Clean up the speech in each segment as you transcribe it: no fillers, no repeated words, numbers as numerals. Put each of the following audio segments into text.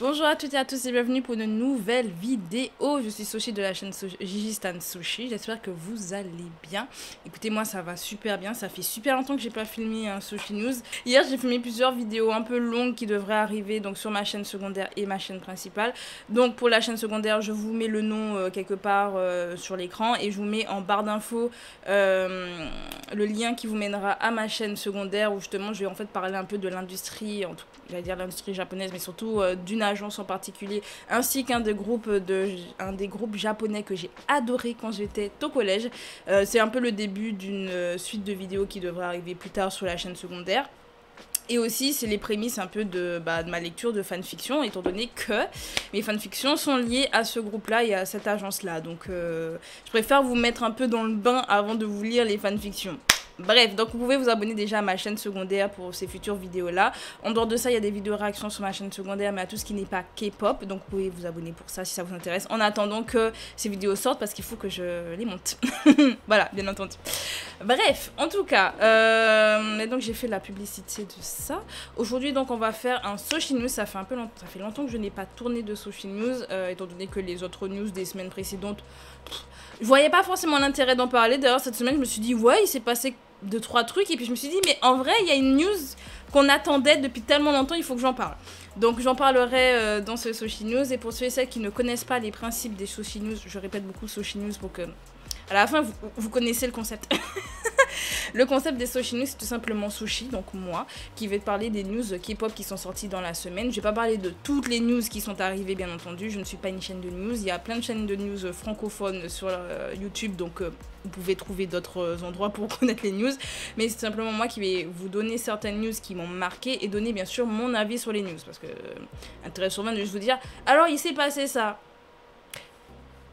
Bonjour à toutes et à tous et bienvenue pour une nouvelle vidéo. Je suis Soshi de la chaîne Gigi Stan Sushi. J'espère que vous allez bien. Écoutez, moi ça va super bien. Ça fait super longtemps que j'ai pas filmé un Sushi News. Hier j'ai filmé plusieurs vidéos un peu longues qui devraient arriver donc sur ma chaîne secondaire et ma chaîne principale. Donc pour la chaîne secondaire, je vous mets le nom quelque part sur l'écran et je vous mets en barre d'infos le lien qui vous mènera à ma chaîne secondaire où justement je vais en fait parler un peu de l'industrie, j'allais dire l'industrie japonaise, mais surtout d'une agence en particulier, ainsi qu'un des groupes japonais que j'ai adoré quand j'étais au collège. C'est un peu le début d'une suite de vidéos qui devrait arriver plus tard sur la chaîne secondaire. Et aussi, c'est les prémices un peu de ma lecture de fanfiction, étant donné que mes fanfictions sont liées à ce groupe-là et à cette agence-là. Donc, je préfère vous mettre un peu dans le bain avant de vous lire les fanfictions. Bref, donc vous pouvez vous abonner déjà à ma chaîne secondaire pour ces futures vidéos-là. En dehors de ça, il y a des vidéos réactions sur ma chaîne secondaire, mais à tout ce qui n'est pas K-pop. Donc vous pouvez vous abonner pour ça si ça vous intéresse. En attendant que ces vidéos sortent, parce qu'il faut que je les monte. Voilà, bien entendu. Bref, en tout cas, et donc j'ai fait la publicité de ça. Aujourd'hui, donc on va faire un Sushi News. Ça fait longtemps que je n'ai pas tourné de Sushi News, étant donné que les autres news des semaines précédentes, je voyais pas forcément l'intérêt d'en parler. D'ailleurs, cette semaine, je me suis dit, ouais, il s'est passé 2-3 trucs. Et puis, je me suis dit, mais en vrai, il y a une news qu'on attendait depuis tellement longtemps, il faut que j'en parle. Donc, j'en parlerai dans ce Sushi News. Et pour ceux et celles qui ne connaissent pas les principes des Sushi News, je répète beaucoup Sushi News pour que, à la fin, vous connaissez le concept. Le concept des Sushi News, c'est tout simplement Sushi, donc moi, qui vais te parler des news K-pop qui sont sorties dans la semaine. Je vais pas parler de toutes les news qui sont arrivées, bien entendu. Je ne suis pas une chaîne de news. Il y a plein de chaînes de news francophones sur YouTube, donc vous pouvez trouver d'autres endroits pour connaître les news. Mais c'est simplement moi qui vais vous donner certaines news qui m'ont marqué et donner bien sûr mon avis sur les news. Parce que intérêt souvent de juste vous dire, alors il s'est passé ça.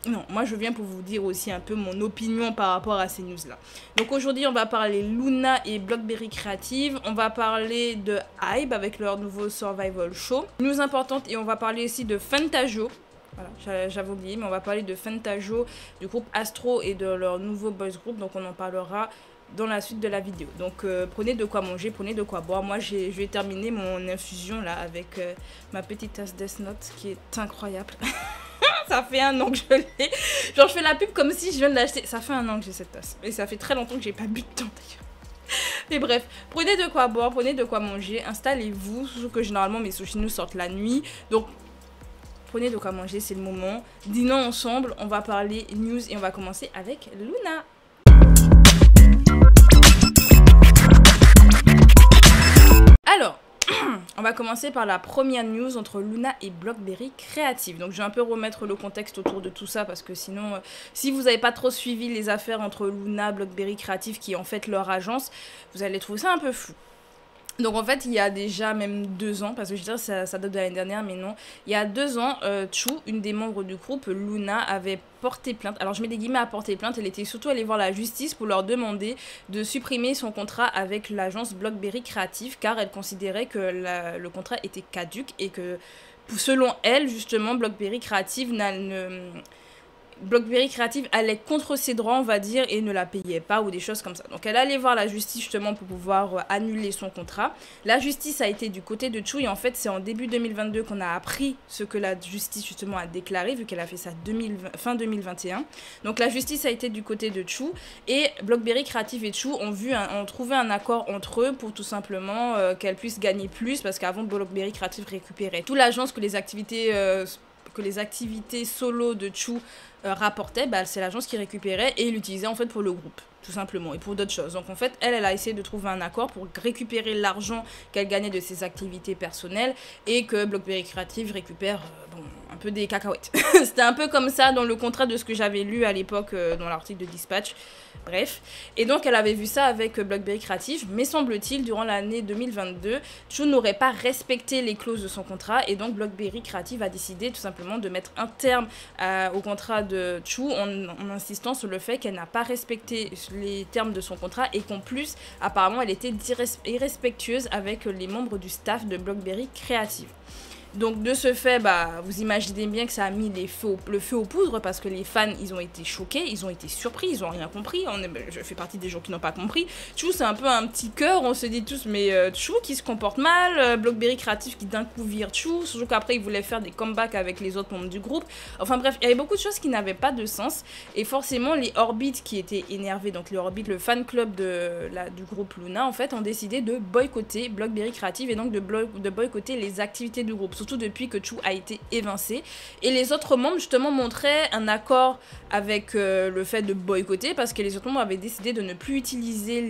Non, moi je viens pour vous dire aussi un peu mon opinion par rapport à ces news-là. Donc aujourd'hui, on va parler Loona et Blockberry Creative. On va parler de Hybe avec leur nouveau Survival Show. News importante, et on va parler aussi de Fantagio. Voilà, j'avais oublié, mais on va parler de Fantagio, du groupe Astro et de leur nouveau boys group. Donc on en parlera dans la suite de la vidéo. Donc prenez de quoi manger, prenez de quoi boire. Moi je vais terminer mon infusion là avec ma petite tasse Death Note qui est incroyable. Ça fait un an que je l'ai. Genre je fais la pub comme si je viens de l'acheter. Ça fait un an que j'ai cette tasse. Et ça fait très longtemps que j'ai pas bu de temps d'ailleurs. Mais bref, prenez de quoi boire, prenez de quoi manger. Installez-vous. Surtout que généralement mes sushis nous sortent la nuit. Donc prenez de quoi manger, c'est le moment. Dînons ensemble, on va parler news et on va commencer avec Loona. Alors, on va commencer par la première news entre Loona et Blockberry Creative. Donc je vais un peu remettre le contexte autour de tout ça parce que sinon, si vous n'avez pas trop suivi les affaires entre Loona, Blockberry Creative qui est en fait leur agence, vous allez trouver ça un peu flou. Donc en fait, il y a déjà même 2 ans, parce que je dirais ça date de l'année dernière, mais non. Il y a 2 ans, Chu, une des membres du groupe, Loona, avait porté plainte. Alors je mets des guillemets à porter plainte, elle était surtout allée voir la justice pour leur demander de supprimer son contrat avec l'agence Blockberry Creative, car elle considérait que le contrat était caduc et que, selon elle, justement, Blockberry Creative Blockberry Creative allait contre ses droits, on va dire, et ne la payait pas ou des choses comme ça. Donc elle allait voir la justice justement pour pouvoir annuler son contrat. La justice a été du côté de Chu et en fait c'est en début 2022 qu'on a appris ce que la justice justement a déclaré vu qu'elle a fait ça fin 2021. Donc la justice a été du côté de Chu et Blockberry Creative et Chu ont trouvé un accord entre eux pour tout simplement qu'elle puisse gagner plus parce qu'avant Blockberry Creative récupérait toute l'agence que les activités solo de Chu rapportait, c'est l'agence qui récupérait et l'utilisait en fait pour le groupe, tout simplement, et pour d'autres choses. Donc en fait, elle a essayé de trouver un accord pour récupérer l'argent qu'elle gagnait de ses activités personnelles et que Blockberry Creative récupère un peu des cacahuètes. C'était un peu comme ça dans le contrat de ce que j'avais lu à l'époque dans l'article de Dispatch. Bref. Et donc elle avait vu ça avec Blockberry Creative, mais semble-t-il, durant l'année 2022, Chu n'aurait pas respecté les clauses de son contrat et donc Blockberry Creative a décidé tout simplement de mettre un terme au contrat de Chu en insistant sur le fait qu'elle n'a pas respecté les termes de son contrat et qu'en plus, apparemment, elle était irrespectueuse avec les membres du staff de Blockberry Creative. Donc de ce fait, bah, vous imaginez bien que ça a mis le feu aux poudres parce que les fans, ils ont été choqués, ils ont été surpris, ils ont rien compris. Je fais partie des gens qui n'ont pas compris. Chou, c'est un peu un petit cœur, on se dit tous, mais Chou qui se comporte mal, Blockberry Créatif qui d'un coup vire Chou, surtout qu'après il voulait faire des comebacks avec les autres membres du groupe. Enfin bref, il y avait beaucoup de choses qui n'avaient pas de sens. Et forcément, les Orbit qui étaient énervés, donc les Orbit, le fan club du groupe Luna, en fait, ont décidé de boycotter Blockberry Créative et donc de boycotter les activités du groupe. Surtout depuis que Chou a été évincé. Et les autres membres, justement, montraient un accord avec le fait de boycotter parce que les autres membres avaient décidé de ne plus utiliser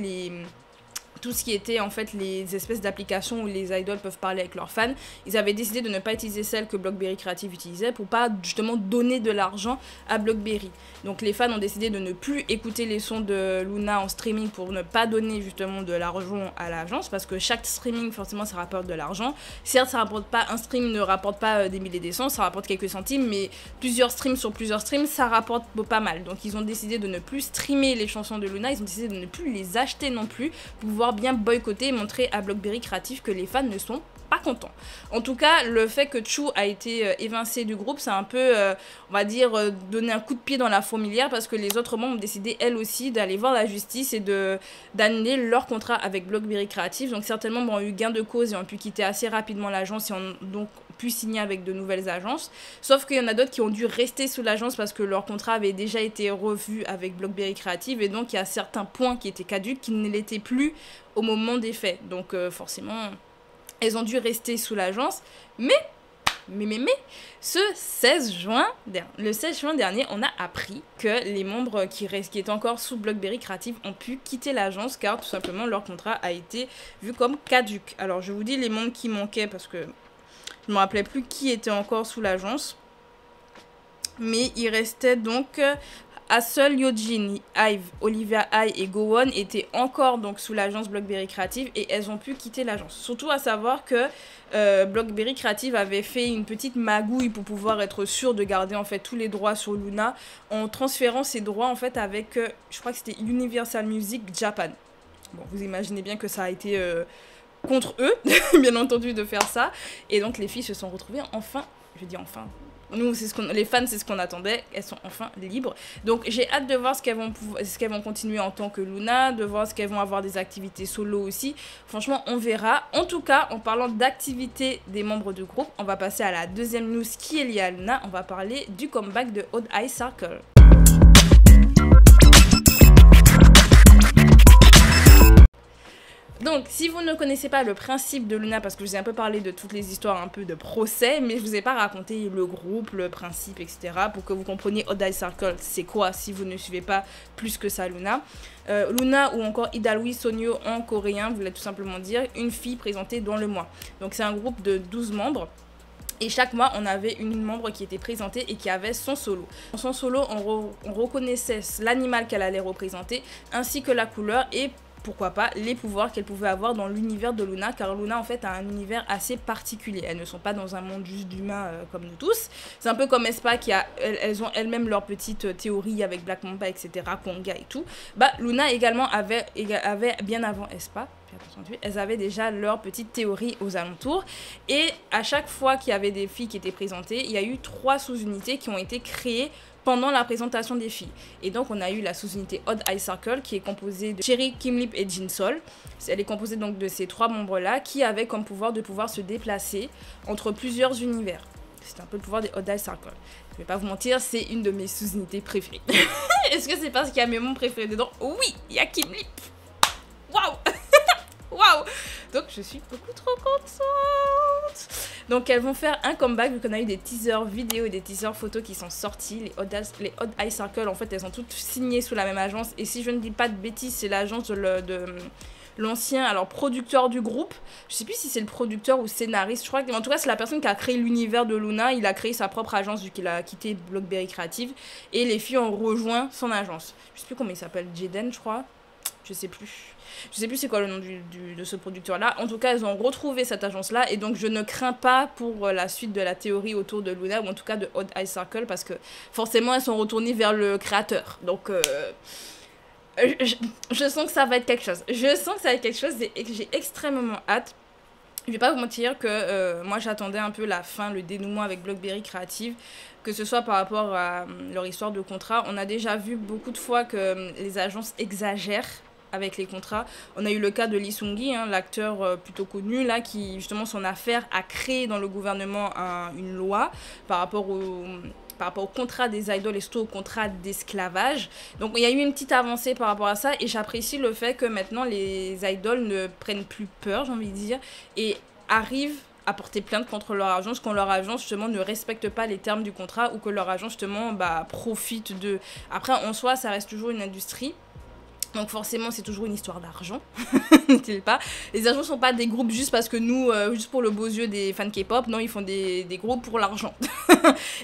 tout ce qui était en fait les espèces d'applications où les idoles peuvent parler avec leurs fans. Ils avaient décidé de ne pas utiliser celles que Blockberry Creative utilisait pour pas justement donner de l'argent à Blockberry. Donc les fans ont décidé de ne plus écouter les sons de Luna en streaming pour ne pas donner justement de l'argent à l'agence parce que chaque streaming forcément ça rapporte de l'argent. Certes ça rapporte pas, un stream ne rapporte pas des milliers et des cents, ça rapporte quelques centimes, mais plusieurs streams sur plusieurs streams ça rapporte pas mal. Donc ils ont décidé de ne plus streamer les chansons de Luna, ils ont décidé de ne plus les acheter non plus pour pouvoir bien boycotter et montrer à Blockberry Creative que les fans ne sont pas contents. En tout cas, le fait que Chou a été évincé du groupe, c'est un peu, on va dire, donner un coup de pied dans la fourmilière parce que les autres membres ont décidé, elles aussi, d'aller voir la justice et d'annuler leur contrat avec Blockberry Creative. Donc certains membres ont eu gain de cause et ont pu quitter assez rapidement l'agence et ont donc pu signer avec de nouvelles agences. Sauf qu'il y en a d'autres qui ont dû rester sous l'agence parce que leur contrat avait déjà été revu avec Blockberry Creative et donc il y a certains points qui étaient caducs qui ne l'étaient plus au moment des faits. Donc forcément, elles ont dû rester sous l'agence. Mais, le 16 juin dernier, on a appris que les membres qui étaient encore sous Blockberry Creative ont pu quitter l'agence car tout simplement leur contrat a été vu comme caduc. Alors je vous dis les membres qui manquaient parce que je ne me rappelais plus qui était encore sous l'agence. Mais il restait donc Hassel, Yojin, Ive, Olivia Ai et Gowon étaient encore donc sous l'agence Blockberry Creative et elles ont pu quitter l'agence. Surtout à savoir que Blockberry Creative avait fait une petite magouille pour pouvoir être sûr de garder en fait tous les droits sur Luna en transférant ses droits en fait avec, je crois que c'était Universal Music Japan. Bon, vous imaginez bien que ça a été contre eux, bien entendu, de faire ça. Et donc les filles se sont retrouvées enfin, je dis enfin, nous, les fans, c'est ce qu'on attendait, elles sont enfin libres. Donc j'ai hâte de voir ce qu'elles vont continuer en tant que Luna, de voir ce qu'elles vont avoir des activités solo aussi. Franchement, on verra. En tout cas, en parlant d'activités des membres du groupe, on va passer à la deuxième news qui est liée à Luna. On va parler du comeback de Odd Eye Circle. Donc, si vous ne connaissez pas le principe de Luna, parce que je vous ai un peu parlé de toutes les histoires un peu de procès, mais je vous ai pas raconté le groupe, le principe, etc. pour que vous compreniez Odd Eye Circle, c'est quoi si vous ne suivez pas plus que ça Luna. Luna ou encore Idalwi Sonyo en coréen, voulait tout simplement dire une fille présentée dans le mois. Donc c'est un groupe de 12 membres. Et chaque mois, on avait une membre qui était présentée et qui avait son solo. Dans son solo, on reconnaissait l'animal qu'elle allait représenter, ainsi que la couleur et pourquoi pas les pouvoirs qu'elle pouvait avoir dans l'univers de Luna, car Luna en fait a un univers assez particulier. Elles ne sont pas dans un monde juste d'humains comme nous tous. C'est un peu comme Espa qui elles ont elles-mêmes leur petite théorie avec Black Mamba, etc., Konga et tout. Bah Luna également avait bien avant Espa, elles avaient déjà leur petite théorie aux alentours. Et à chaque fois qu'il y avait des filles qui étaient présentées, il y a eu 3 sous-unités qui ont été créées pendant la présentation des filles. Et donc on a eu la sous-unité Odd Eye Circle qui est composée de Cherry, Kimlip et Jinsol. Elle est composée donc de ces 3 membres-là qui avaient comme pouvoir de pouvoir se déplacer entre plusieurs univers. C'est un peu le pouvoir des Odd Eye Circle. Je vais pas vous mentir, c'est une de mes sous-unités préférées. Est-ce que c'est parce qu'il y a mes membres préférés dedans? Oui, il y a Kimlip. Waouh. Waouh! Donc je suis beaucoup trop contente. Donc elles vont faire un comeback vu qu'on a eu des teasers vidéo et des teasers photos qui sont sortis. Les Odd Eye Circle, en fait, elles ont toutes signé sous la même agence. Et si je ne dis pas de bêtises, c'est l'agence de l'ancien producteur du groupe. Je sais plus si c'est le producteur ou scénariste. Je crois que en tout cas c'est la personne qui a créé l'univers de Luna. Il a créé sa propre agence vu qu'il a quitté Blockberry Creative. Et les filles ont rejoint son agence. Je sais plus comment il s'appelle, Jaden je crois. Je sais plus c'est quoi le nom de ce producteur-là. En tout cas, elles ont retrouvé cette agence-là. Et donc, je ne crains pas pour la suite de la théorie autour de Luna, ou en tout cas de Odd Eye Circle, parce que forcément, elles sont retournées vers le créateur. Donc, je sens que ça va être quelque chose. Je sens que ça va être quelque chose et que j'ai extrêmement hâte. Je vais pas vous mentir que moi j'attendais un peu la fin, le dénouement avec Blockberry Creative, que ce soit par rapport à leur histoire de contrat. On a déjà vu beaucoup de fois que les agences exagèrent avec les contrats. On a eu le cas de Lee Seung-gi, hein, l'acteur plutôt connu, là, qui justement son affaire a créé dans le gouvernement une loi par rapport au contrat des idoles et surtout au contrat d'esclavage. Donc il y a eu une petite avancée par rapport à ça et j'apprécie le fait que maintenant les idoles ne prennent plus peur, j'ai envie de dire, et arrivent à porter plainte contre leur agence quand leur agence justement ne respecte pas les termes du contrat ou que leur agence justement profite de... Après en soi ça reste toujours une industrie. Donc forcément, c'est toujours une histoire d'argent, n'est-il pas? Les agences ne sont pas des groupes juste parce que nous, juste pour le beau yeux des fans K-pop, non, ils font des groupes pour l'argent.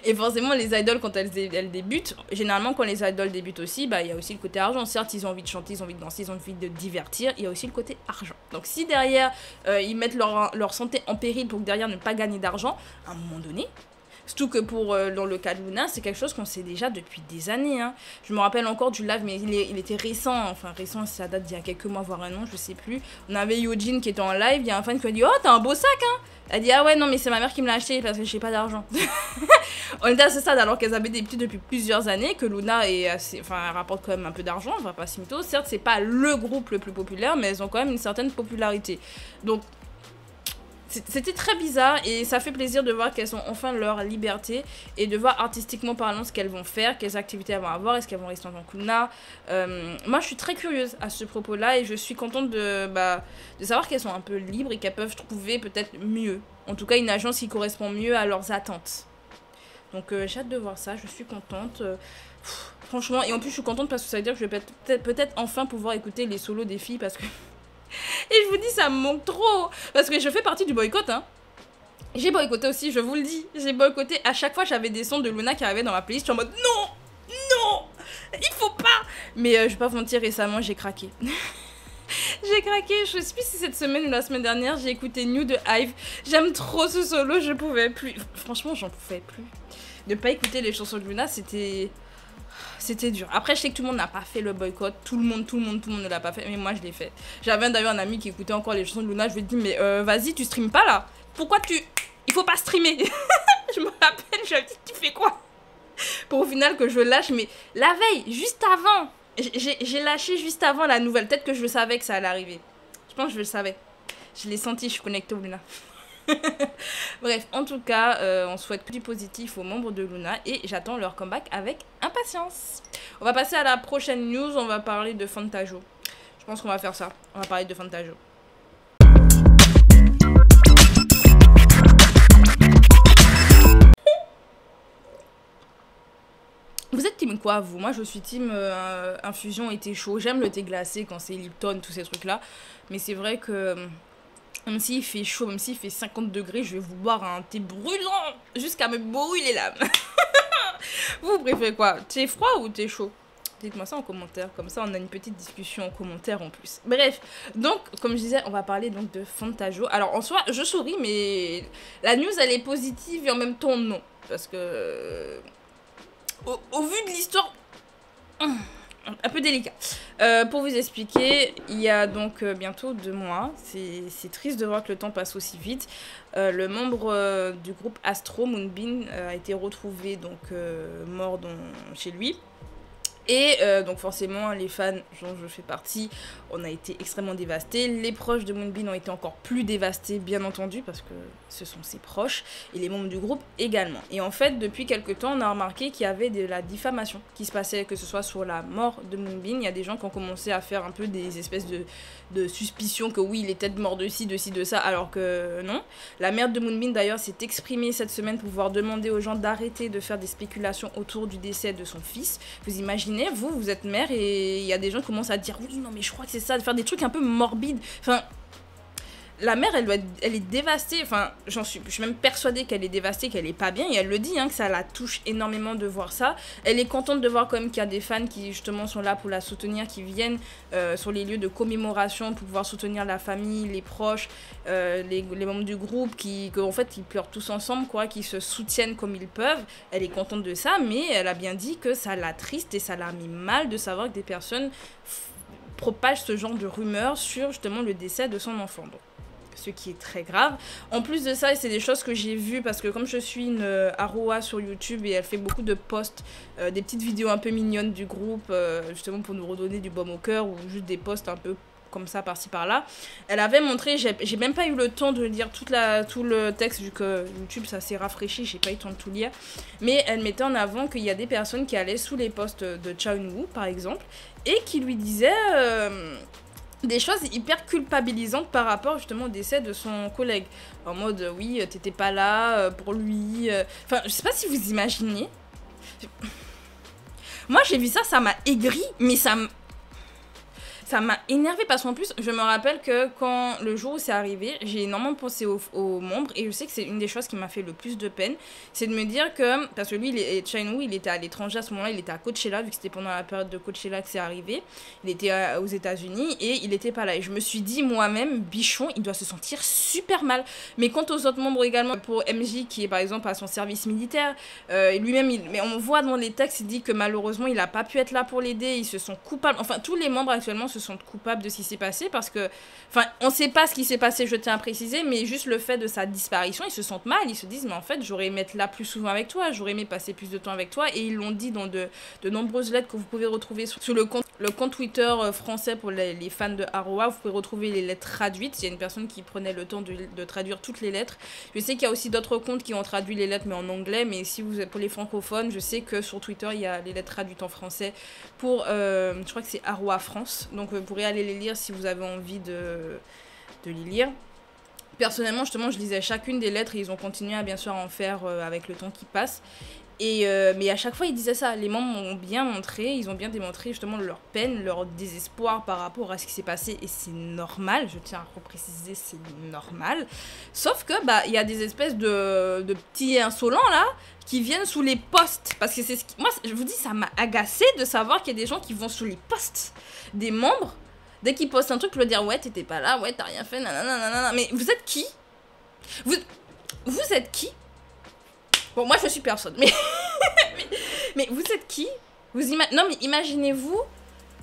Et forcément, les idoles, quand elles débutent, généralement, quand les idoles débutent aussi, il y a aussi le côté argent. Certes, ils ont envie de chanter, ils ont envie de danser, ils ont envie de divertir, il y a aussi le côté argent. Donc si derrière, ils mettent leur santé en péril pour que derrière ne pas gagner d'argent, à un moment donné... Surtout que dans le cas de Luna, c'est quelque chose qu'on sait déjà depuis des années. Hein. Je me rappelle encore du live, mais il était récent. Enfin, récent, ça date d'il y a quelques mois, voire un an, je sais plus. On avait Yojin qui était en live. Il y a un fan qui a dit « Oh, t'as un beau sac, hein !» Elle dit « Ah ouais, non, mais c'est ma mère qui me l'a acheté parce que j'ai pas d'argent. » On était à ce stade alors qu'elles avaient débuté depuis plusieurs années, que Luna est assez, elle rapporte quand même un peu d'argent, on va pas se mytho. Certes, c'est pas le groupe le plus populaire, mais elles ont quand même une certaine popularité. Donc, c'était très bizarre et ça fait plaisir de voir qu'elles ont enfin leur liberté et de voir artistiquement parlant ce qu'elles vont faire, quelles activités elles vont avoir, est-ce qu'elles vont rester en tant que Luna. Moi je suis très curieuse à ce propos là et je suis contente de savoir qu'elles sont un peu libres et qu'elles peuvent trouver peut-être mieux. En tout cas une agence qui correspond mieux à leurs attentes. Donc j'ai hâte de voir ça, je suis contente. Franchement, et en plus je suis contente parce que ça veut dire que je vais peut-être enfin pouvoir écouter les solos des filles parce que... Et je vous dis, ça me manque trop. Parce que je fais partie du boycott, hein. J'ai boycotté aussi, je vous le dis. J'ai boycotté. À chaque fois, j'avais des sons de Luna qui arrivaient dans ma playlist. Je suis en mode, non, non, il faut pas. Mais je vais pas vous mentir, récemment, j'ai craqué. J'ai craqué. Je sais plus si cette semaine ou la semaine dernière, j'ai écouté New de Hive. J'aime trop ce solo, je pouvais plus. Franchement, j'en pouvais plus. De pas écouter les chansons de Luna, c'était dur. Après, je sais que tout le monde n'a pas fait le boycott. Tout le monde ne l'a pas fait. Mais moi, je l'ai fait. J'avais d'ailleurs un ami qui écoutait encore les chansons de Luna. Je lui ai dit, mais vas-y, tu streames pas là. Pourquoi il faut pas streamer. Je me rappelle, je lui ai dit, tu fais quoi? Pour au final que je lâche. Mais la veille, juste avant. J'ai lâché juste avant la nouvelle. Peut-être que je le savais que ça allait arriver. Je pense que je le savais. Je l'ai senti, je suis connectée au Luna. Bref, en tout cas, on souhaite que du positif aux membres de Luna et j'attends leur comeback avec impatience. On va passer à la prochaine news, on va parler de Fantajo. Je pense qu'on va faire ça, on va parler de Fantajo. Vous êtes team quoi, vous? Moi, je suis team infusion et thé chaud. J'aime le thé glacé quand c'est Lipton, tous ces trucs-là. Mais c'est vrai que... Même s'il fait chaud, même s'il fait 50 degrés, je vais vous boire un thé brûlant jusqu'à me brûler les lames. Vous préférez quoi? Thé froid ou thé chaud? Dites-moi ça en commentaire, comme ça on a une petite discussion en commentaire en plus. Bref, donc comme je disais, on va parler donc de Fantajo. Alors en soi, je souris, mais la news elle est positive et en même temps non. Parce que au vu de l'histoire... un peu délicat. Pour vous expliquer, il y a donc bientôt 2 mois, c'est triste de voir que le temps passe aussi vite, le membre du groupe Astro, Moonbin, a été retrouvé donc mort chez lui. Et donc forcément, les fans dont je fais partie, on a été extrêmement dévastés. Les proches de Moonbin ont été encore plus dévastés, bien entendu, parce que ce sont ses proches, et les membres du groupe également. Et en fait, depuis quelques temps, on a remarqué qu'il y avait de la diffamation qui se passait, que ce soit sur la mort de Moonbin. Il y a des gens qui ont commencé à faire un peu des espèces de suspicions que oui, il est peut-être mort de ci, de ça, alors que non. La mère de Moonbin, d'ailleurs, s'est exprimée cette semaine pour pouvoir demander aux gens d'arrêter de faire des spéculations autour du décès de son fils. Vous imaginez, vous êtes mère et il y a des gens qui commencent à dire oui non mais je crois que c'est ça, de faire des trucs un peu morbides. Enfin, la mère elle est dévastée, enfin je suis même persuadée qu'elle est dévastée, qu'elle est pas bien et elle le dit hein, que ça la touche énormément de voir ça. Elle est contente de voir quand même qu'il y a des fans qui justement sont là pour la soutenir, qui viennent sur les lieux de commémoration pour pouvoir soutenir la famille, les proches, les membres du groupe en fait ils pleurent tous ensemble quoi, qui se soutiennent comme ils peuvent. Elle est contente de ça, mais elle a bien dit que ça l'attriste et ça l'a mis mal de savoir que des personnes propagent ce genre de rumeurs sur justement le décès de son enfant. Donc, ce qui est très grave. En plus de ça, c'est des choses que j'ai vues parce que comme je suis une Aroa sur YouTube et elle fait beaucoup de posts, des petites vidéos un peu mignonnes du groupe, justement pour nous redonner du baume au cœur, ou juste des posts un peu comme ça par-ci par-là. Elle avait montré, j'ai même pas eu le temps de lire tout le texte vu que YouTube ça s'est rafraîchi, j'ai pas eu le temps de tout lire, mais elle mettait en avant qu'il y a des personnes qui allaient sous les posts de Cha Eun-woo par exemple et qui lui disaient des choses hyper culpabilisantes par rapport justement au décès de son collègue, en mode oui t'étais pas là pour lui, enfin je sais pas si vous imaginez. Moi j'ai vu ça, ça m'a aigri, mais ça m'a énervé parce qu'en plus, je me rappelle que quand le jour où c'est arrivé, j'ai énormément pensé aux membres et je sais que c'est une des choses qui m'a fait le plus de peine, c'est de me dire que, parce que lui, Cha Eun-woo, il était à l'étranger à ce moment-là, il était à Coachella, vu que c'était pendant la période de Coachella que c'est arrivé, il était aux États-Unis et il était pas là. Et je me suis dit moi-même, bichon, il doit se sentir super mal. Mais quant aux autres membres également, pour MJ qui est par exemple à son service militaire, lui-même, mais on voit dans les textes, il dit que malheureusement, il a pas pu être là pour l'aider, ils se sont coupables, enfin tous les membres actuellement se sont coupables de ce qui s'est passé parce que, enfin, on sait pas ce qui s'est passé, je tiens à préciser, mais juste le fait de sa disparition, ils se sentent mal, ils se disent, mais en fait, j'aurais aimé être là plus souvent avec toi, j'aurais aimé passer plus de temps avec toi, et ils l'ont dit dans de nombreuses lettres que vous pouvez retrouver sur le compte Twitter français pour les fans de Aroa, vous pouvez retrouver les lettres traduites, il y a une personne qui prenait le temps de traduire toutes les lettres, je sais qu'il y a aussi d'autres comptes qui ont traduit les lettres mais en anglais, mais si vous êtes pour les francophones, je sais que sur Twitter, il y a les lettres traduites en français pour, je crois que c'est Aroa France, donc vous pourrez aller les lire si vous avez envie de les lire. Personnellement, justement, je lisais chacune des lettres et ils ont continué à bien sûr à en faire avec le temps qui passe. Et mais à chaque fois, ils disaient ça. Les membres ont bien montré, ils ont bien démontré justement leur peine, leur désespoir par rapport à ce qui s'est passé. Et c'est normal, je tiens à repréciser, c'est normal. Sauf que, bah, il y a des espèces de petits insolents là qui viennent sous les posts. Parce que c'est ce qui... Moi, je vous dis, ça m'a agacé de savoir qu'il y a des gens qui vont sous les posts des membres. Dès qu'ils postent un truc, pour leur dire ouais, t'étais pas là, ouais, t'as rien fait, nanana. Mais vous êtes qui? Vous êtes qui? Bon, moi je suis personne, mais vous êtes qui? Non, mais imaginez-vous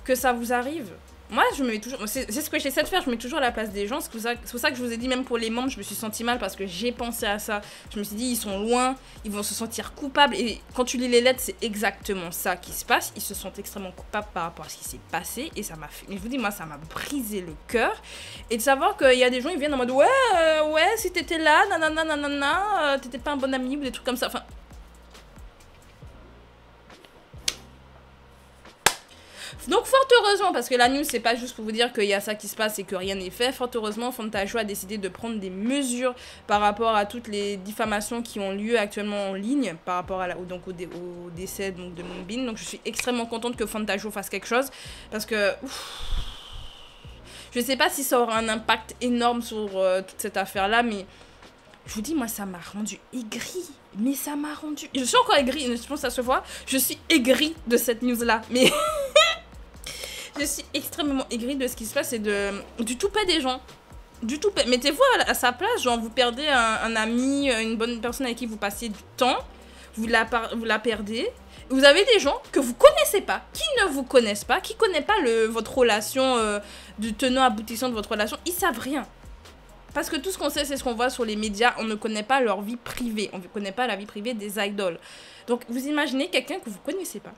que ça vous arrive. Moi, je me mets toujours... C'est ce que j'essaie de faire, je me mets toujours à la place des gens. C'est pour ça que je vous ai dit, même pour les membres, je me suis sentie mal parce que j'ai pensé à ça. Je me suis dit, ils sont loin, ils vont se sentir coupables. Et quand tu lis les lettres, c'est exactement ça qui se passe. Ils se sentent extrêmement coupables par rapport à ce qui s'est passé. Et ça m'a fait... Mais je vous dis, moi, ça m'a brisé le cœur. Et de savoir qu'il y a des gens, ils viennent en mode, ouais, si t'étais là, nanana, t'étais pas un bon ami ou des trucs comme ça. Enfin... Donc fort heureusement, parce que la news c'est pas juste pour vous dire qu'il y a ça qui se passe et que rien n'est fait, fort heureusement Fantajo a décidé de prendre des mesures par rapport à toutes les diffamations qui ont lieu actuellement en ligne par rapport à au décès donc, de Moonbin. Donc je suis extrêmement contente que Fantajo fasse quelque chose parce que je sais pas si ça aura un impact énorme sur toute cette affaire là, mais je vous dis, moi, ça m'a rendu aigrie. Mais ça m'a rendu... Je suis encore aigrie, je pense que ça se voit. Je suis aigrie de cette news-là. Mais je suis extrêmement aigrie de ce qui se passe et du toupet des gens. Du toupet. Mettez-vous à sa place, genre, vous perdez un ami, une bonne personne avec qui vous passez du temps. Vous la perdez. Vous avez des gens que vous connaissez pas, qui ne vous connaissent pas, qui ne connaissent pas votre relation, du tenant aboutissant de votre relation. Ils savent rien. Parce que tout ce qu'on sait, c'est ce qu'on voit sur les médias. On ne connaît pas leur vie privée. On ne connaît pas la vie privée des idoles. Donc, vous imaginez quelqu'un que vous ne connaissez pas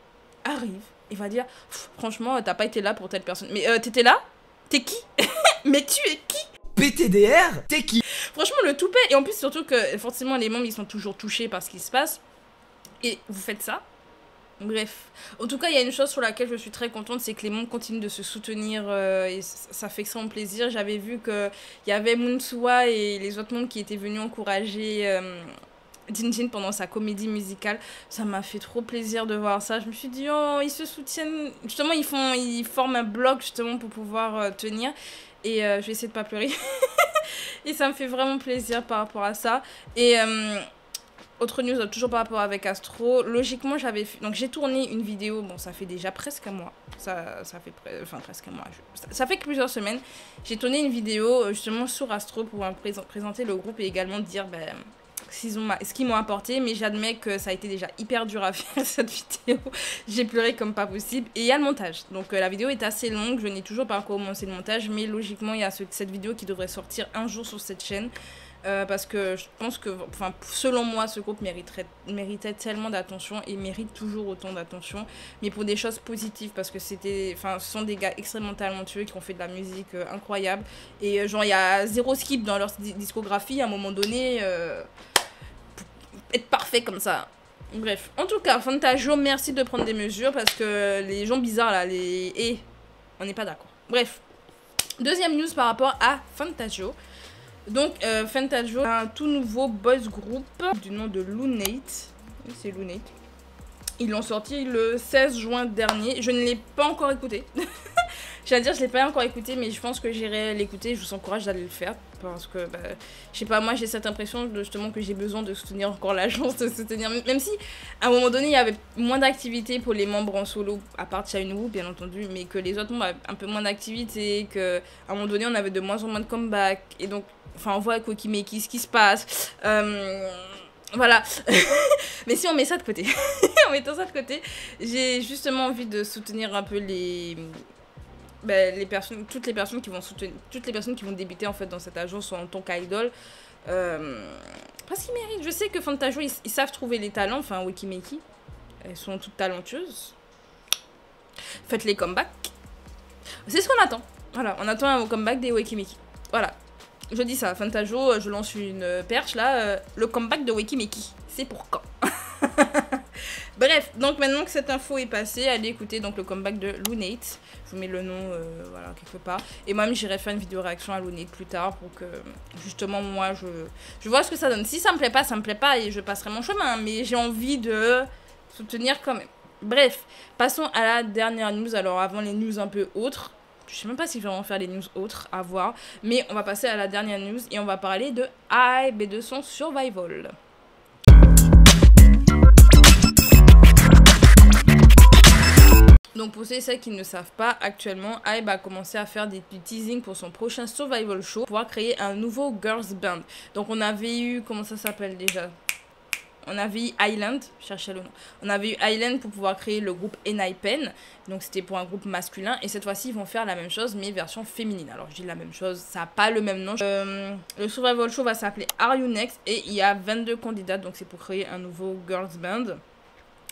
arrive et va dire « Franchement, t'as pas été là pour telle personne. Mais t'étais là? T'es qui? Mais tu es qui? PTDR? T'es qui ?» Franchement, le toupet. Et en plus, surtout que forcément, les membres, ils sont toujours touchés par ce qui se passe. Et vous faites ça. Bref, en tout cas, il y a une chose sur laquelle je suis très contente, c'est que les membres continuent de se soutenir et ça fait extrêmement plaisir. J'avais vu qu'il y avait Moonsua et les autres membres qui étaient venus encourager Jinjin pendant sa comédie musicale. Ça m'a fait trop plaisir de voir ça. Je me suis dit, oh, ils se soutiennent. Justement, ils forment un bloc justement pour pouvoir tenir. Et je vais essayer de pas pleurer. Et ça me fait vraiment plaisir par rapport à ça. Et... autre news, toujours par rapport avec Astro, logiquement donc j'ai tourné une vidéo, bon ça fait déjà presque un mois, ça fait presque un mois, ça fait que plusieurs semaines, j'ai tourné une vidéo justement sur Astro pour présenter le groupe et également dire ce qu'ils m'ont apporté, mais j'admets que ça a été déjà hyper dur à faire cette vidéo. J'ai pleuré comme pas possible. Et il y a le montage. Donc la vidéo est assez longue, je n'ai toujours pas commencé le montage, mais logiquement il y a cette vidéo qui devrait sortir un jour sur cette chaîne. Parce que je pense que, enfin, selon moi, ce groupe méritait tellement d'attention et mérite toujours autant d'attention, mais pour des choses positives, parce que ce sont des gars extrêmement talentueux qui ont fait de la musique incroyable, et genre il y a zéro skip dans leur discographie à un moment donné, être parfait comme ça. Bref, en tout cas, Fantagio, merci de prendre des mesures, parce que les gens bizarres là, on n'est pas d'accord. Bref, deuxième news par rapport à Fantagio. Donc, Fantagio, un tout nouveau boys group du nom de Lunate. Oui, c'est Lunate. Ils l'ont sorti le 16 juin dernier. Je ne l'ai pas encore écouté. J'allais dire, je ne l'ai pas encore écouté, mais je pense que j'irai l'écouter. Je vous encourage d'aller le faire. Parce que, je sais pas, moi j'ai cette impression justement que j'ai besoin de soutenir encore l'agence, de soutenir. Même si, à un moment donné, il y avait moins d'activités pour les membres en solo, à part Chainou, bien entendu, mais que les autres membres avaient un peu moins d'activités, qu'à un moment donné, on avait de moins en moins de comeback. Et donc, enfin, on voit avec Wekimeki ce qui se passe. Voilà. Mais si on met ça de côté, en mettant ça de côté, j'ai justement envie de soutenir un peu toutes les personnes qui vont débuter en fait dans cette agence en tant qu'idol. Parce qu'ils méritent. Je sais que Fantagio, ils savent trouver les talents, enfin Wekimeki. Elles sont toutes talentueuses. Faites les comebacks. C'est ce qu'on attend. Voilà, on attend un comeback des Wekimeki. Voilà. Je dis ça, Fantagio, je lance une perche là. Le comeback de Wekimeki. C'est pour quand? Bref, donc maintenant que cette info est passée, allez écouter donc le comeback de Lunate. Je vous mets le nom voilà, quelque part. Et moi-même, j'irai faire une vidéo réaction à Lunate plus tard pour que justement moi je vois ce que ça donne. Si ça me plaît pas et je passerai mon chemin. Mais j'ai envie de soutenir quand même. Bref, passons à la dernière news. Alors avant les news un peu autres. Je sais même pas si je vais en faire les news autres à voir. Mais on va passer à la dernière news et on va parler de Hybe et de son Survival. Donc pour ceux et celles qui ne savent pas, actuellement, Hybe a commencé à faire du teasing pour son prochain Survival Show pour pouvoir créer un nouveau girls band. Donc on avait eu, comment ça s'appelle déjà? On avait eu Island, cherchez le nom. On avait eu Island pour pouvoir créer le groupe Enhypen. Donc c'était pour un groupe masculin. Et cette fois-ci, ils vont faire la même chose, mais version féminine. Alors je dis la même chose, ça n'a pas le même nom. Le Survival Show va s'appeler Are You Next? Et il y a 22 candidates, donc c'est pour créer un nouveau girls band.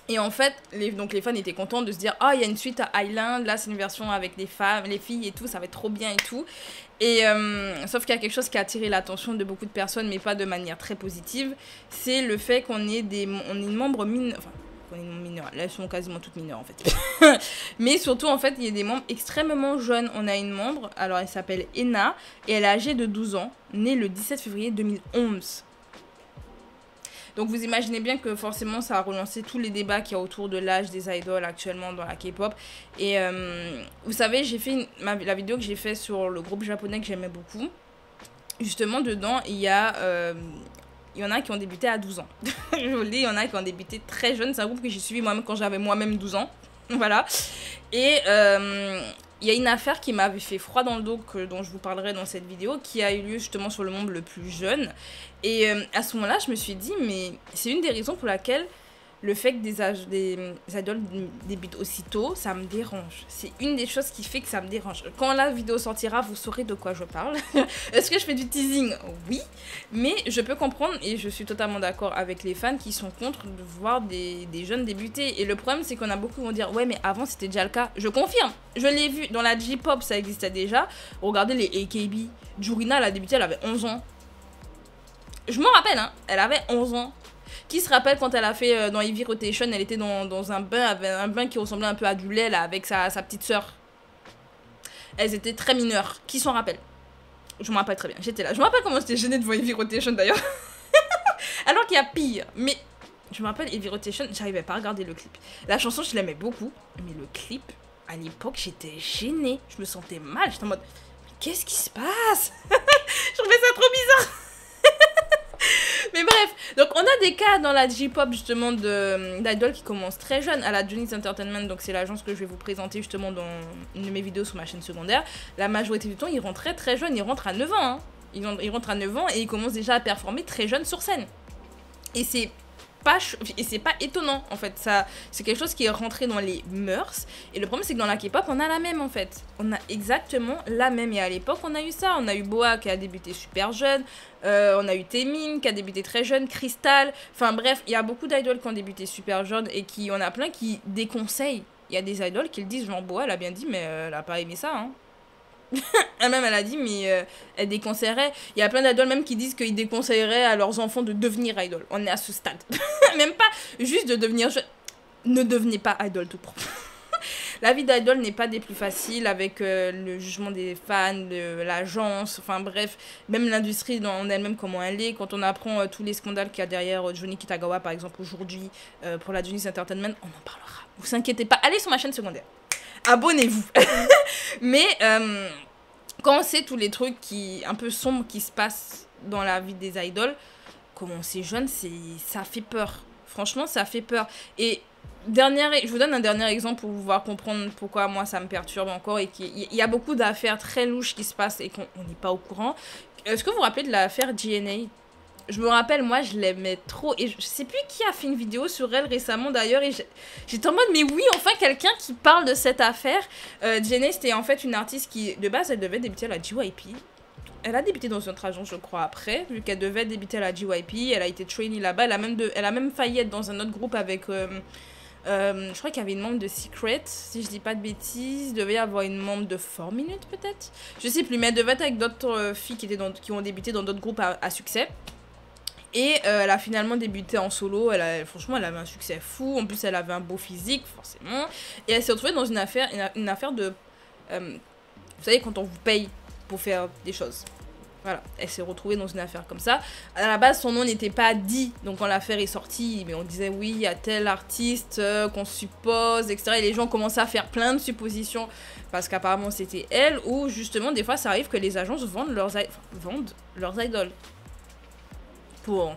Et en fait, les fans étaient contents de se dire « Ah, il y a une suite à Island, là c'est une version avec les femmes, les filles et tout, ça va être trop bien et tout. » Et sauf qu'il y a quelque chose qui a attiré l'attention de beaucoup de personnes, mais pas de manière très positive. C'est le fait qu'on ait une membre mineure, enfin, qu'on ait une mineure, là elles sont quasiment toutes mineures en fait. Mais surtout en fait, il y a des membres extrêmement jeunes. On a une membre, alors elle s'appelle Ena, et elle est âgée de 12 ans, née le 17 février 2011. Donc vous imaginez bien que forcément ça a relancé tous les débats qu'il y a autour de l'âge des idoles actuellement dans la K-pop. Et vous savez, j'ai fait la vidéo que j'ai fait sur le groupe japonais que j'aimais beaucoup. Justement dedans, il y en a qui ont débuté à 12 ans. Je vous le dis, il y en a qui ont débuté très jeunes. C'est un groupe que j'ai suivi moi-même quand j'avais moi-même 12 ans. Voilà. Et il y a une affaire qui m'avait fait froid dans le dos, dont je vous parlerai dans cette vidéo, qui a eu lieu justement sur le membre le plus jeune. Et à ce moment-là, je me suis dit, mais c'est une des raisons pour laquelle le fait que des idoles débutent aussitôt, ça me dérange. C'est une des choses qui fait que ça me dérange. Quand la vidéo sortira, vous saurez de quoi je parle. Est-ce que je fais du teasing? Oui. Mais je peux comprendre, et je suis totalement d'accord avec les fans qui sont contre de voir des jeunes débuter. Et le problème, c'est qu'on a beaucoup qui vont dire, ouais, mais avant, c'était déjà le cas. Je confirme. Je l'ai vu. Dans la J-pop, ça existait déjà. Regardez les AKB. Jurina, elle a débuté, elle avait 11 ans. Je me rappelle, hein. Elle avait 11 ans. Qui se rappelle quand elle a fait dans Heavy Rotation, elle était dans un bain, avec un bain qui ressemblait un peu à du lait là, avec sa petite sœur. Elles étaient très mineures. Qui s'en rappelle? Je me rappelle très bien, j'étais là. Je me rappelle comment j'étais gênée devant Heavy Rotation d'ailleurs. Alors qu'il y a pire. Mais je me rappelle Heavy Rotation, j'arrivais pas à regarder le clip. La chanson, je l'aimais beaucoup. Mais le clip, à l'époque, j'étais gênée. Je me sentais mal. J'étais en mode, mais qu'est-ce qui se passe? Je trouvais ça trop bizarre. Mais bref, donc on a des cas dans la J-pop justement d'idoles qui commencent très jeunes à la Johnny's Entertainment, donc c'est l'agence que je vais vous présenter justement dans une de mes vidéos sur ma chaîne secondaire. La majorité du temps, ils rentrent très jeunes, ils rentrent à 9 ans. Hein. Ils rentrent à 9 ans et ils commencent déjà à performer très jeunes sur scène. Et c'est pas étonnant en fait, ça c'est quelque chose qui est rentré dans les mœurs. Et le problème c'est que dans la K-pop on a la même en fait, on a exactement la même. Et à l'époque on a eu ça, on a eu Boa qui a débuté super jeune, on a eu Taemin qui a débuté très jeune, Crystal, enfin bref, il y a beaucoup d'idoles qui ont débuté super jeunes et qui on a plein qui déconseillent. Il y a des idoles qui le disent, genre Boa elle a bien dit mais elle a pas aimé ça hein. Elle-même elle a dit mais elle déconseillerait. Il y a plein d'idoles même qui disent qu'ils déconseilleraient à leurs enfants de devenir idol. On est à ce stade. Même pas juste de devenir ne devenez pas idol tout court. La vie d'idol n'est pas des plus faciles avec le jugement des fans, l'agence, enfin bref, même l'industrie en elle-même comment elle est. Quand on apprend tous les scandales qu'il y a derrière Johnny Kitagawa par exemple aujourd'hui pour la Johnny's Entertainment, on en parlera. Vous inquiétez pas, allez sur ma chaîne secondaire. Abonnez-vous. Mais quand on sait tous les trucs un peu sombres qui se passent dans la vie des idoles, comme on est jeune, ça fait peur. Franchement, ça fait peur. Et je vous donne un dernier exemple pour pouvoir comprendre pourquoi moi ça me perturbe encore et qu'il y a beaucoup d'affaires très louches qui se passent et qu'on n'est pas au courant. Est-ce que vous vous rappelez de l'affaire GNA ? Je me rappelle, moi, je l'aimais trop. Et je sais plus qui a fait une vidéo sur elle récemment, d'ailleurs. Et j'étais en mode, mais oui, enfin, quelqu'un qui parle de cette affaire. Jenny, c'était en fait une artiste qui, de base, elle devait débuter à la JYP. Elle a débuté dans une autre agence, je crois, après. Vu qu'elle devait débuter à la JYP. Elle a été trainee là-bas. Elle a même failli être dans un autre groupe avec... je crois qu'il y avait une membre de Secret, si je dis pas de bêtises. Il devait y avoir une membre de 4 minutes, peut-être. Je sais plus, mais elle devait être avec d'autres filles qui ont débuté dans d'autres groupes à succès. Et elle a finalement débuté en solo, franchement elle avait un succès fou, en plus elle avait un beau physique forcément, et elle s'est retrouvée dans une affaire de, vous savez quand on vous paye pour faire des choses, voilà, elle s'est retrouvée dans une affaire comme ça. À la base son nom n'était pas dit, donc quand l'affaire est sortie, mais on disait oui il y a tel artiste qu'on suppose, etc. Et les gens commençaient à faire plein de suppositions, parce qu'apparemment c'était elle, ou justement des fois ça arrive que les agences vendent leurs idoles. Pour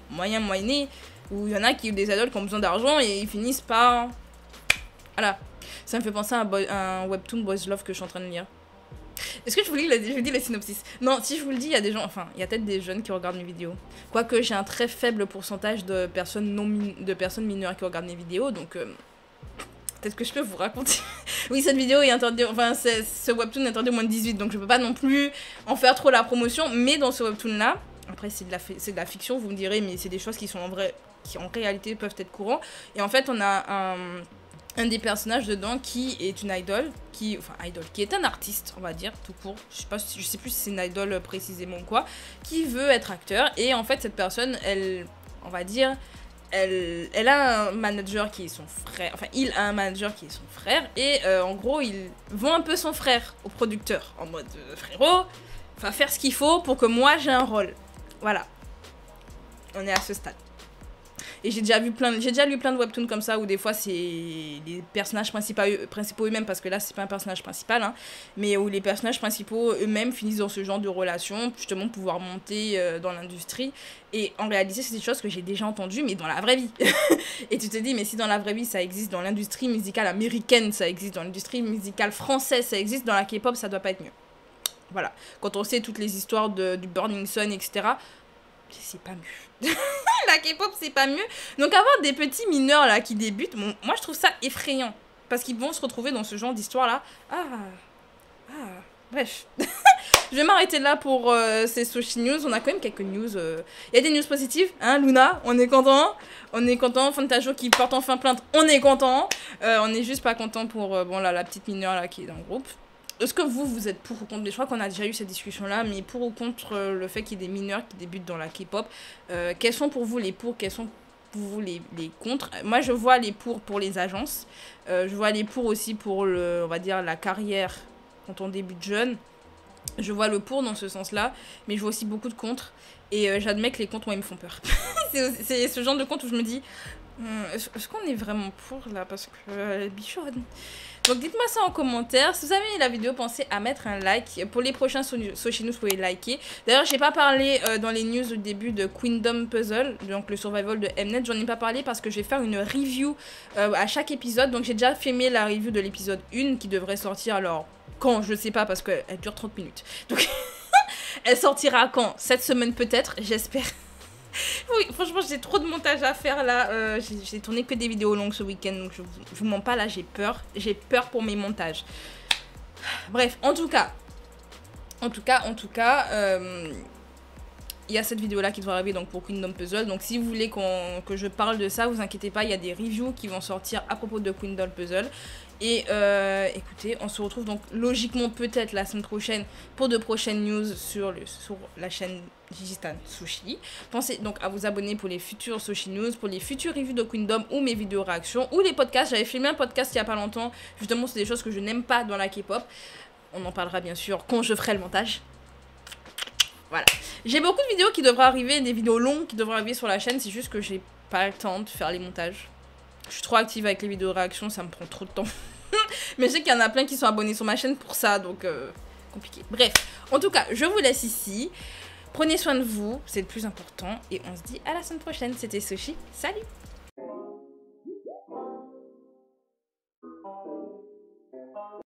moyenner, où il y en a qui ont des idoles qui ont besoin d'argent et ils finissent par... Voilà. Ça me fait penser à un webtoon Boys Love que je suis en train de lire. Est-ce que je vous dis les synopsis? Non, si je vous le dis, il y a des gens... Enfin, il y a peut-être des jeunes qui regardent mes vidéos. Quoique j'ai un très faible pourcentage de personnes mineures qui regardent mes vidéos, donc... peut-être que je peux vous raconter. Oui, cette vidéo est interdite... Enfin, ce webtoon est interdit au moins de 18, donc je peux pas non plus en faire trop la promotion. Mais dans ce webtoon-là... Après, c'est de la fiction, vous me direz, mais c'est des choses qui sont qui en réalité peuvent être courantes. Et en fait, on a un des personnages dedans qui est une idole, qui est un artiste, on va dire, tout court. Je sais plus si c'est une idole précisément ou quoi, qui veut être acteur. Et en fait, cette personne, elle a un manager qui est son frère, enfin il a un manager qui est son frère, et en gros il vend un peu son frère au producteur, en mode frérot, va faire ce qu'il faut pour que moi j'ai un rôle. Voilà, on est à ce stade. Et j'ai déjà lu plein de webtoons comme ça où des fois c'est les personnages principaux eux-mêmes, parce que là c'est pas un personnage principal, hein, mais où les personnages principaux eux-mêmes finissent dans ce genre de relation, justement pour pouvoir monter dans l'industrie. Et en réalité c'est des choses que j'ai déjà entendues, mais dans la vraie vie. Et tu te dis, mais si dans la vraie vie ça existe dans l'industrie musicale américaine, ça existe dans l'industrie musicale française, ça existe dans la K-pop, ça doit pas être mieux. Voilà, quand on sait toutes les histoires du Burning Sun, etc., c'est pas mieux. La K-pop, c'est pas mieux. Donc avoir des petits mineurs là qui débutent, bon, moi je trouve ça effrayant. Parce qu'ils vont se retrouver dans ce genre d'histoire là. Bref. Je vais m'arrêter là pour ces Soshi News. On a quand même quelques news. Il y a des news positives, hein, Luna, on est content. On est content. Fantajo qui porte enfin plainte, on est content. On est juste pas content pour la petite mineure là qui est dans le groupe. Est-ce que vous êtes pour ou contre? Je crois qu'on a déjà eu cette discussion-là, mais pour ou contre le fait qu'il y ait des mineurs qui débutent dans la K-pop, quels sont pour vous les pour, quels sont pour vous les contre? Moi, je vois les pour les agences. Je vois les pour aussi pour, on va dire, la carrière quand on débute jeune. Je vois le pour dans ce sens-là, mais je vois aussi beaucoup de contre. Et j'admets que les contre, moi, ils me font peur. C'est ce genre de contre où je me dis... Est-ce qu'on est vraiment pour là? Parce que bichonne. Donc dites-moi ça en commentaire. Si vous avez aimé la vidéo, pensez à mettre un like. Pour les prochains Soshi News, vous pouvez liker. D'ailleurs, j'ai pas parlé dans les news au début de Queendom Puzzle, donc le survival de Mnet. J'en ai pas parlé parce que je vais faire une review à chaque épisode. Donc j'ai déjà filmé la review de l'épisode 1 qui devrait sortir, alors quand, je sais pas, parce qu'elle dure 30 minutes. Donc elle sortira quand? Cette semaine peut-être, j'espère. Oui, franchement, j'ai trop de montage à faire là. J'ai tourné que des vidéos longues ce week-end, donc je vous mens pas là, j'ai peur. J'ai peur pour mes montages. Bref, en tout cas, il y a cette vidéo là qui doit arriver donc pour Kingdom Puzzle. Donc si vous voulez que je parle de ça, vous inquiétez pas, il y a des reviews qui vont sortir à propos de Kingdom Puzzle. Et écoutez, on se retrouve donc logiquement peut-être la semaine prochaine pour de prochaines news sur la chaîne Gigistan Sushi. Pensez donc à vous abonner pour les futures Sushi News, pour les futures reviews de Kingdom ou mes vidéos réactions ou les podcasts. J'avais filmé un podcast il y a pas longtemps. Justement, c'est des choses que je n'aime pas dans la K-pop. On en parlera bien sûr quand je ferai le montage. Voilà. J'ai beaucoup de vidéos qui devraient arriver, des vidéos longues qui devraient arriver sur la chaîne. C'est juste que j'ai pas le temps de faire les montages. Je suis trop active avec les vidéos réactions, ça me prend trop de temps. Mais je sais qu'il y en a plein qui sont abonnés sur ma chaîne pour ça, donc compliqué. Bref, en tout cas, je vous laisse ici. Prenez soin de vous, c'est le plus important. Et on se dit à la semaine prochaine. C'était Sushi, salut!